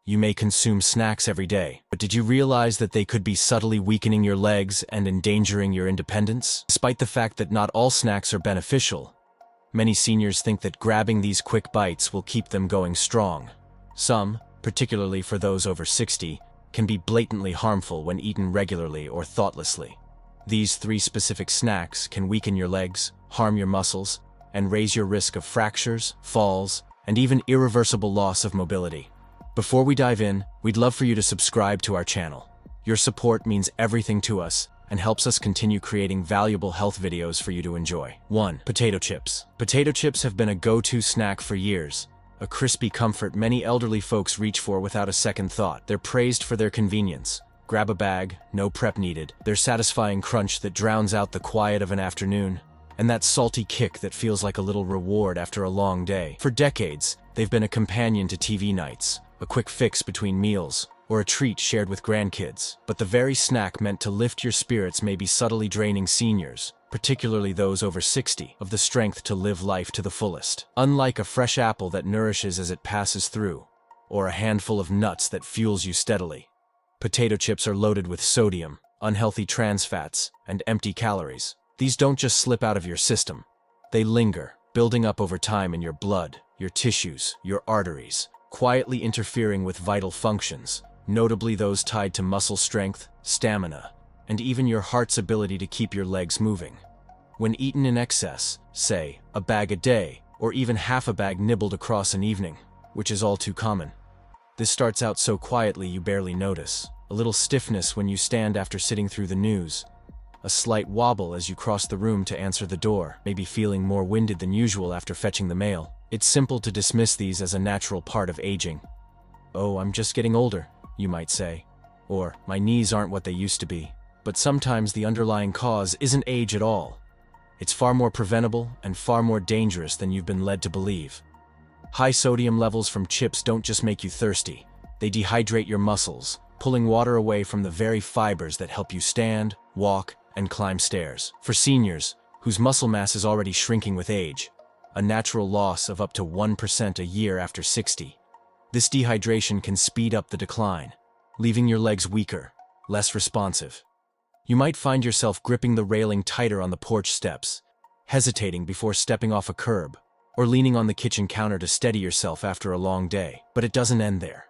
You may consume snacks every day, but did you realize that they could be subtly weakening your legs and endangering your independence? Despite the fact that not all snacks are beneficial, many seniors think that grabbing these quick bites will keep them going strong. Some, particularly for those over 60, can be blatantly harmful when eaten regularly or thoughtlessly. These 3 specific snacks can weaken your legs, harm your muscles, and raise your risk of fractures, falls, and even irreversible loss of mobility. Before we dive in, we'd love for you to subscribe to our channel. Your support means everything to us and helps us continue creating valuable health videos for you to enjoy. 1. Potato chips. Potato chips have been a go-to snack for years, a crispy comfort many elderly folks reach for without a second thought. They're praised for their convenience. Grab a bag, no prep needed. Their satisfying crunch that drowns out the quiet of an afternoon, and that salty kick that feels like a little reward after a long day. For decades, they've been a companion to TV nights, a quick fix between meals, or a treat shared with grandkids. But the very snack meant to lift your spirits may be subtly draining seniors, particularly those over 60, of the strength to live life to the fullest. Unlike a fresh apple that nourishes as it passes through, or a handful of nuts that fuels you steadily, potato chips are loaded with sodium, unhealthy trans fats, and empty calories. These don't just slip out of your system. They linger, building up over time in your blood, your tissues, your arteries, quietly interfering with vital functions, notably those tied to muscle strength, stamina, and even your heart's ability to keep your legs moving. When eaten in excess, say, a bag a day, or even half a bag nibbled across an evening, which is all too common, this starts out so quietly you barely notice. A little stiffness when you stand after sitting through the news, a slight wobble as you cross the room to answer the door, maybe feeling more winded than usual after fetching the mail. It's simple to dismiss these as a natural part of aging. Oh, I'm just getting older, you might say. Or, my knees aren't what they used to be. But sometimes the underlying cause isn't age at all. It's far more preventable and far more dangerous than you've been led to believe. High sodium levels from chips don't just make you thirsty. They dehydrate your muscles, pulling water away from the very fibers that help you stand, walk, and climb stairs. For seniors, whose muscle mass is already shrinking with age, a natural loss of up to 1% a year after 60, this dehydration can speed up the decline, leaving your legs weaker, less responsive. You might find yourself gripping the railing tighter on the porch steps, hesitating before stepping off a curb, or leaning on the kitchen counter to steady yourself after a long day. But it doesn't end there.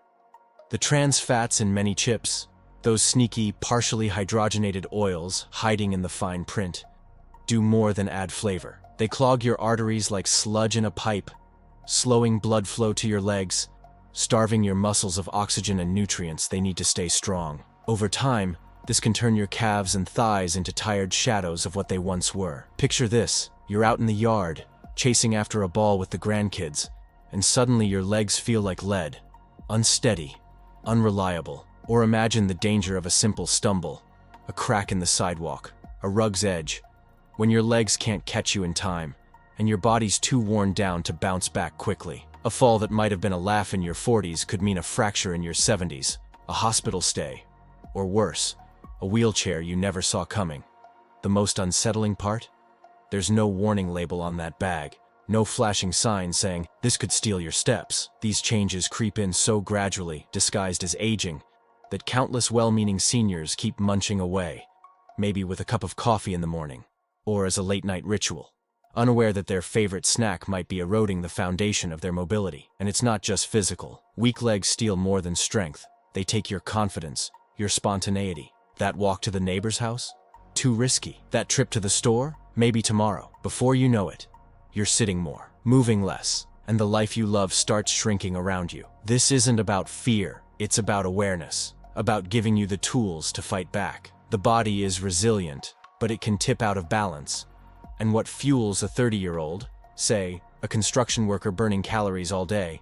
The trans fats in many chips, those sneaky, partially hydrogenated oils hiding in the fine print, do more than add flavor. They clog your arteries like sludge in a pipe, slowing blood flow to your legs, starving your muscles of oxygen and nutrients they need to stay strong. Over time, this can turn your calves and thighs into tired shadows of what they once were. Picture this: you're out in the yard, chasing after a ball with the grandkids, and suddenly your legs feel like lead, unsteady, unreliable. Or imagine the danger of a simple stumble, a crack in the sidewalk, a rug's edge, when your legs can't catch you in time, and your body's too worn down to bounce back quickly. A fall that might have been a laugh in your 40s could mean a fracture in your 70s, a hospital stay, or worse, a wheelchair you never saw coming. The most unsettling part? There's no warning label on that bag, no flashing sign saying, "This could steal your steps." These changes creep in so gradually, disguised as aging, that countless well-meaning seniors keep munching away, maybe with a cup of coffee in the morning, or as a late-night ritual, unaware that their favorite snack might be eroding the foundation of their mobility. And it's not just physical. Weak legs steal more than strength. They take your confidence, your spontaneity. That walk to the neighbor's house? Too risky. That trip to the store? Maybe tomorrow. Before you know it, you're sitting more, moving less, and the life you love starts shrinking around you. This isn't about fear. It's about awareness, about giving you the tools to fight back. The body is resilient, but it can tip out of balance. And what fuels a 30-year-old, say, a construction worker burning calories all day,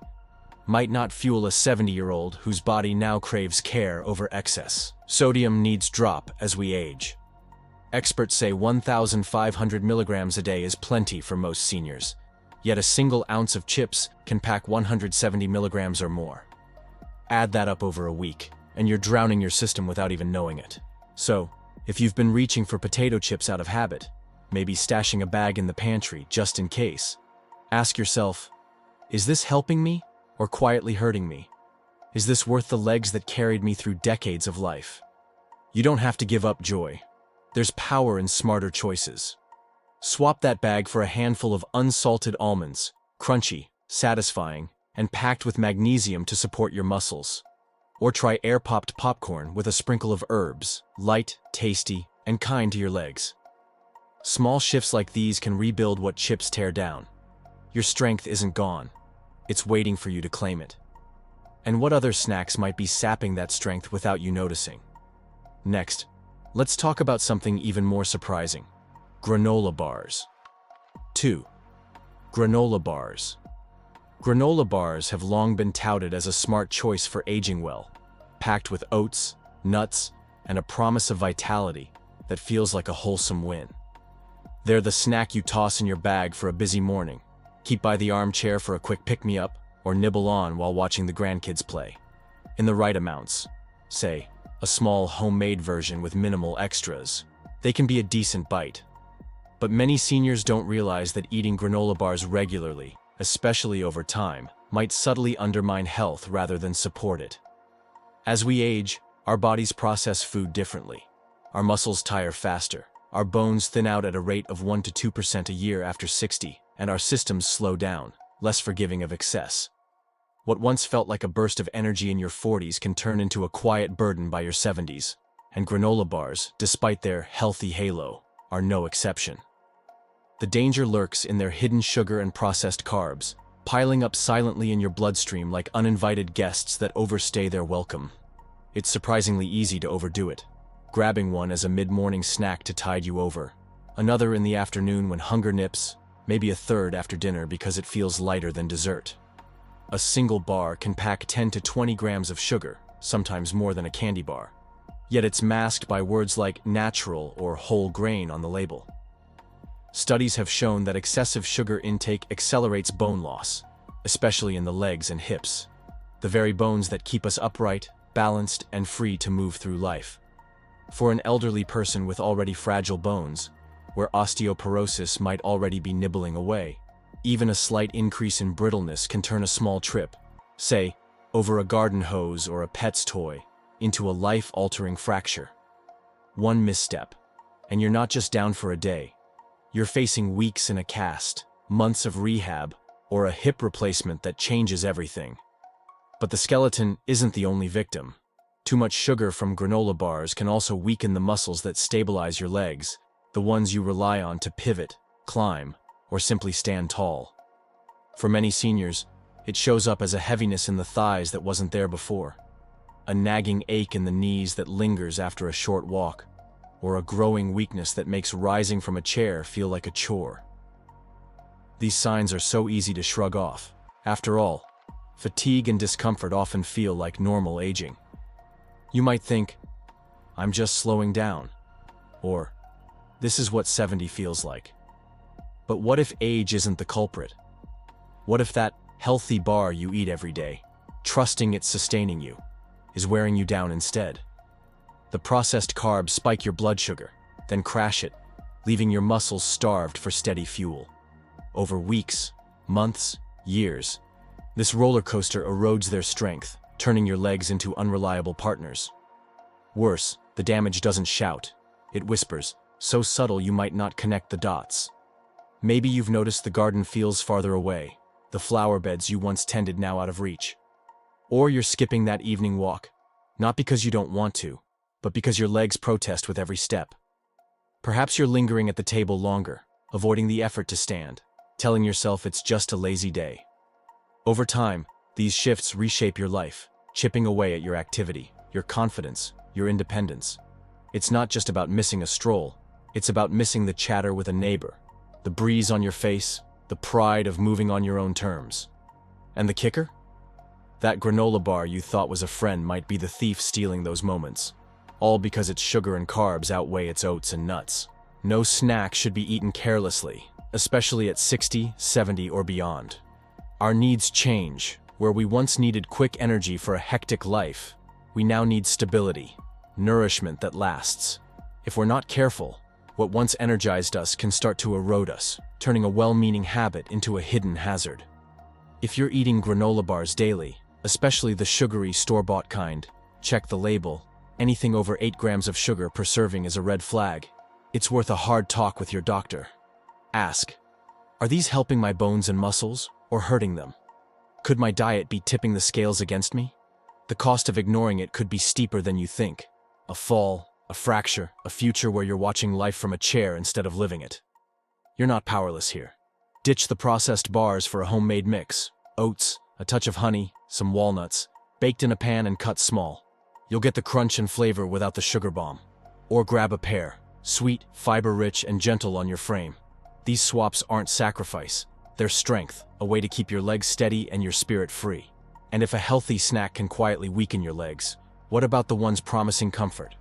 might not fuel a 70-year-old whose body now craves care over excess. Sodium needs drop as we age. Experts say 1,500 milligrams a day is plenty for most seniors, yet a single ounce of chips can pack 170 milligrams or more. Add that up over a week, and you're drowning your system without even knowing it. So, if you've been reaching for potato chips out of habit, maybe stashing a bag in the pantry just in case, ask yourself, is this helping me or quietly hurting me? Is this worth the legs that carried me through decades of life? You don't have to give up joy. There's power in smarter choices. Swap that bag for a handful of unsalted almonds, crunchy, satisfying, and packed with magnesium to support your muscles. Or try air-popped popcorn with a sprinkle of herbs, light, tasty, and kind to your legs. Small shifts like these can rebuild what chips tear down. Your strength isn't gone. It's waiting for you to claim it. And what other snacks might be sapping that strength without you noticing? Next, let's talk about something even more surprising. Granola bars. 2. Granola bars. Granola bars have long been touted as a smart choice for aging well, packed with oats, nuts, and a promise of vitality that feels like a wholesome win. They're the snack you toss in your bag for a busy morning, keep by the armchair for a quick pick-me-up, or nibble on while watching the grandkids play. In the right amounts, say, a small homemade version with minimal extras, they can be a decent bite. But many seniors don't realize that eating granola bars regularly, especially over time, might subtly undermine health rather than support it. As we age, our bodies process food differently. Our muscles tire faster, our bones thin out at a rate of 1 to 2% a year after 60, and our systems slow down, less forgiving of excess. What once felt like a burst of energy in your 40s can turn into a quiet burden by your 70s, and granola bars, despite their healthy halo, are no exception. The danger lurks in their hidden sugar and processed carbs, piling up silently in your bloodstream like uninvited guests that overstay their welcome. It's surprisingly easy to overdo it, grabbing one as a mid-morning snack to tide you over, another in the afternoon when hunger nips, maybe a third after dinner because it feels lighter than dessert. A single bar can pack 10 to 20 grams of sugar, sometimes more than a candy bar. Yet it's masked by words like natural or whole grain on the label. Studies have shown that excessive sugar intake accelerates bone loss, especially in the legs and hips, the very bones that keep us upright, balanced, and free to move through life. For an elderly person with already fragile bones, where osteoporosis might already be nibbling away, even a slight increase in brittleness can turn a small trip, say, over a garden hose or a pet's toy, into a life-altering fracture. One misstep, and you're not just down for a day. You're facing weeks in a cast, months of rehab, or a hip replacement that changes everything. But the skeleton isn't the only victim. Too much sugar from granola bars can also weaken the muscles that stabilize your legs, the ones you rely on to pivot, climb, or simply stand tall. For many seniors, it shows up as a heaviness in the thighs that wasn't there before, a nagging ache in the knees that lingers after a short walk, or a growing weakness that makes rising from a chair feel like a chore. These signs are so easy to shrug off. After all, fatigue and discomfort often feel like normal aging. You might think, I'm just slowing down, or this is what 70 feels like. But what if age isn't the culprit? What if that healthy bar you eat every day, trusting it's sustaining you, is wearing you down instead? The processed carbs spike your blood sugar, then crash it, leaving your muscles starved for steady fuel. Over weeks, months, years, this roller coaster erodes their strength, turning your legs into unreliable partners. Worse, the damage doesn't shout, it whispers, so subtle you might not connect the dots. Maybe you've noticed the garden feels farther away, the flower beds you once tended now out of reach. Or you're skipping that evening walk, not because you don't want to, but because your legs protest with every step. Perhaps you're lingering at the table longer, avoiding the effort to stand, telling yourself it's just a lazy day. Over time, these shifts reshape your life, chipping away at your activity, your confidence, your independence. It's not just about missing a stroll, it's about missing the chatter with a neighbor, the breeze on your face, the pride of moving on your own terms. And the kicker? That granola bar you thought was a friend might be the thief stealing those moments, all because its sugar and carbs outweigh its oats and nuts. No snack should be eaten carelessly, especially at 60, 70, or beyond. Our needs change. Where we once needed quick energy for a hectic life, we now need stability, nourishment that lasts. If we're not careful, what once energized us can start to erode us, turning a well-meaning habit into a hidden hazard. If you're eating granola bars daily, especially the sugary store-bought kind. Check the label. Anything over 8 grams of sugar per serving is a red flag. It's worth a hard talk with your doctor. Ask, are these helping my bones and muscles, or hurting them? Could my diet be tipping the scales against me? The cost of ignoring it could be steeper than you think. A fall, a fracture, a future where you're watching life from a chair instead of living it. You're not powerless here. Ditch the processed bars for a homemade mix. Oats, a touch of honey, some walnuts, baked in a pan and cut small. You'll get the crunch and flavor without the sugar bomb. Or grab a pear, sweet, fiber-rich, and gentle on your frame. These swaps aren't sacrifice. They're strength, a way to keep your legs steady and your spirit free. And if a healthy snack can quietly weaken your legs, what about the ones promising comfort?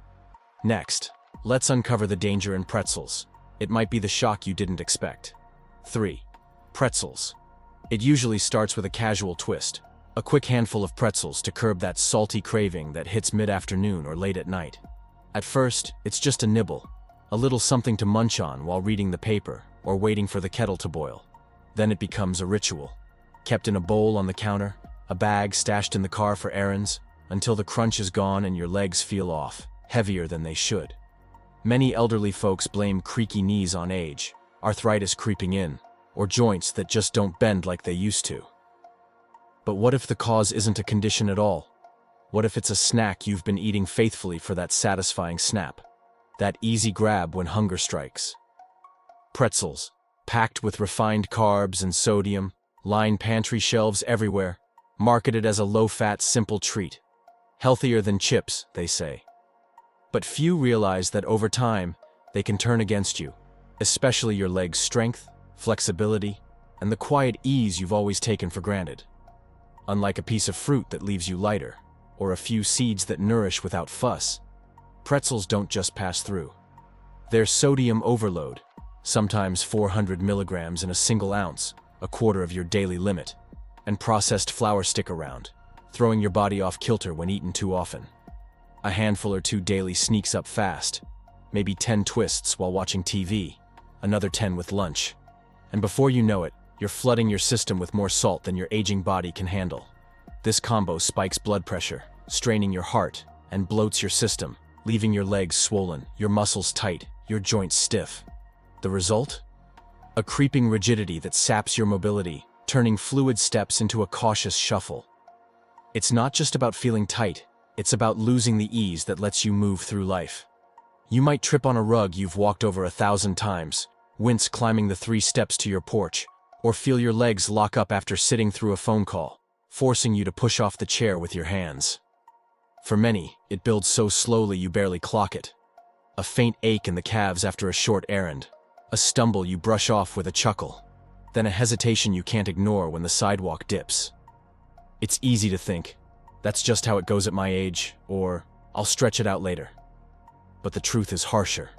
Next, let's uncover the danger in pretzels. It might be the shock you didn't expect. 3. Pretzels. It usually starts with a casual twist. A quick handful of pretzels to curb that salty craving that hits mid-afternoon or late at night. At first, it's just a nibble, a little something to munch on while reading the paper or waiting for the kettle to boil. Then it becomes a ritual. Kept in a bowl on the counter, a bag stashed in the car for errands, until the crunch is gone and your legs feel off, heavier than they should. Many elderly folks blame creaky knees on age, arthritis creeping in, or joints that just don't bend like they used to. But what if the cause isn't a condition at all? What if it's a snack you've been eating faithfully for that satisfying snap? That easy grab when hunger strikes. Pretzels, packed with refined carbs and sodium, line pantry shelves everywhere, marketed as a low-fat, simple treat. Healthier than chips, they say. But few realize that over time, they can turn against you, especially your legs' strength, flexibility, and the quiet ease you've always taken for granted. Unlike a piece of fruit that leaves you lighter, or a few seeds that nourish without fuss, pretzels don't just pass through. They're sodium overload, sometimes 400 milligrams in a single ounce, a quarter of your daily limit, and processed flour stick around, throwing your body off kilter when eaten too often. A handful or two daily sneaks up fast, maybe 10 twists while watching TV, another 10 with lunch. And before you know it, you're flooding your system with more salt than your aging body can handle. This combo spikes blood pressure, straining your heart, and bloats your system, leaving your legs swollen, your muscles tight, your joints stiff. The result? A creeping rigidity that saps your mobility, turning fluid steps into a cautious shuffle. It's not just about feeling tight, it's about losing the ease that lets you move through life. You might trip on a rug you've walked over 1,000 times, wince climbing the 3 steps to your porch, or feel your legs lock up after sitting through a phone call, forcing you to push off the chair with your hands. For many, it builds so slowly you barely clock it. A faint ache in the calves after a short errand, a stumble you brush off with a chuckle, then a hesitation you can't ignore when the sidewalk dips. It's easy to think, that's just how it goes at my age, or I'll stretch it out later. But the truth is harsher.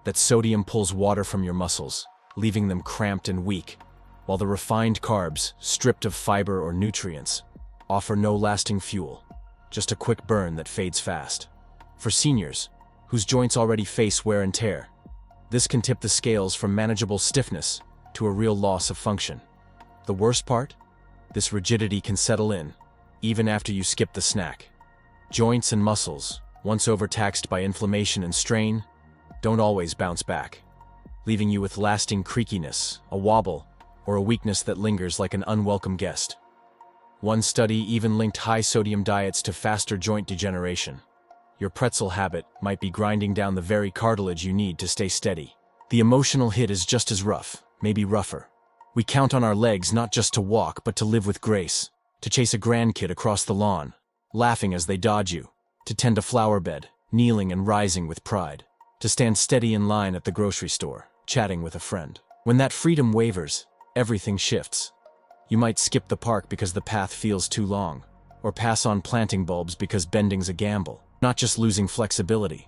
That sodium pulls water from your muscles, leaving them cramped and weak, while the refined carbs, stripped of fiber or nutrients, offer no lasting fuel, just a quick burn that fades fast. For seniors, whose joints already face wear and tear, this can tip the scales from manageable stiffness to a real loss of function. The worst part? This rigidity can settle in, even after you skip the snack. Joints and muscles, once overtaxed by inflammation and strain, don't always bounce back, leaving you with lasting creakiness, a wobble, or a weakness that lingers like an unwelcome guest. One study even linked high-sodium diets to faster joint degeneration. Your pretzel habit might be grinding down the very cartilage you need to stay steady. The emotional hit is just as rough, maybe rougher. We count on our legs not just to walk, but to live with grace, to chase a grandkid across the lawn, laughing as they dodge you, to tend a flower bed, kneeling and rising with pride, to stand steady in line at the grocery store, chatting with a friend. When that freedom wavers, everything shifts. You might skip the park because the path feels too long, or pass on planting bulbs because bending's a gamble. Not just losing flexibility,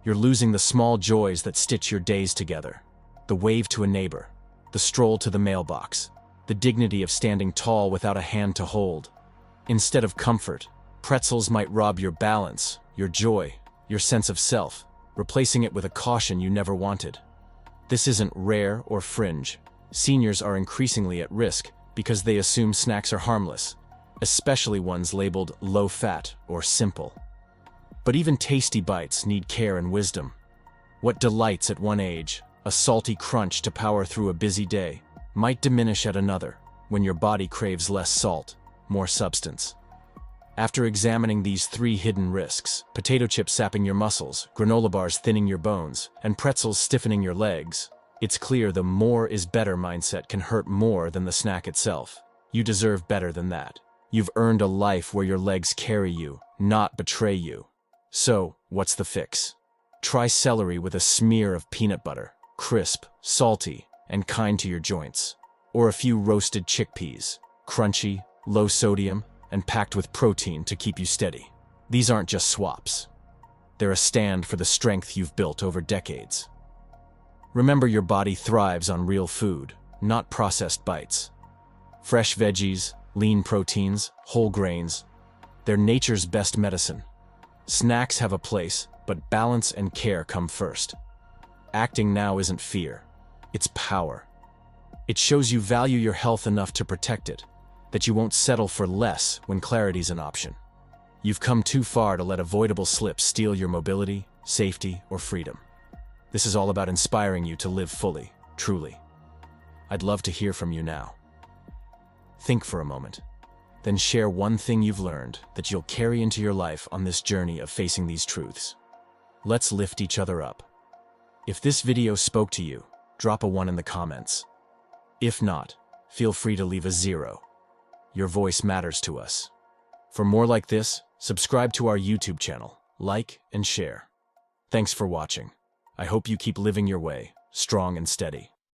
you're losing the small joys that stitch your days together. The wave to a neighbor, the stroll to the mailbox, the dignity of standing tall without a hand to hold. Instead of comfort, pretzels might rob your balance, your joy, your sense of self, replacing it with a caution you never wanted. This isn't rare or fringe. Seniors are increasingly at risk because they assume snacks are harmless, especially ones labeled low-fat or simple. But even tasty bites need care and wisdom. What delights at one age, a salty crunch to power through a busy day, might diminish at another when your body craves less salt, more substance. After examining these 3 hidden risks, potato chips sapping your muscles, granola bars thinning your bones, and pretzels stiffening your legs, it's clear the more is better mindset can hurt more than the snack itself. You deserve better than that. You've earned a life where your legs carry you, not betray you. So, what's the fix? Try celery with a smear of peanut butter, crisp, salty, and kind to your joints. Or a few roasted chickpeas, crunchy, low sodium, and packed with protein to keep you steady. These aren't just swaps. They're a stand for the strength you've built over decades. Remember, your body thrives on real food, not processed bites. Fresh veggies, lean proteins, whole grains, they're nature's best medicine. Snacks have a place, but balance and care come first. Acting now isn't fear, it's power. It shows you value your health enough to protect it, that you won't settle for less when clarity's an option. You've come too far to let avoidable slips steal your mobility, safety, or freedom. This is all about inspiring you to live fully, truly. I'd love to hear from you now. Think for a moment, then share one thing you've learned that you'll carry into your life on this journey of facing these truths. Let's lift each other up. If this video spoke to you, drop a 1 in the comments. If not, feel free to leave a 0. Your voice matters to us. For more like this, subscribe to our YouTube channel, like and share. Thanks for watching. I hope you keep living your way, strong and steady.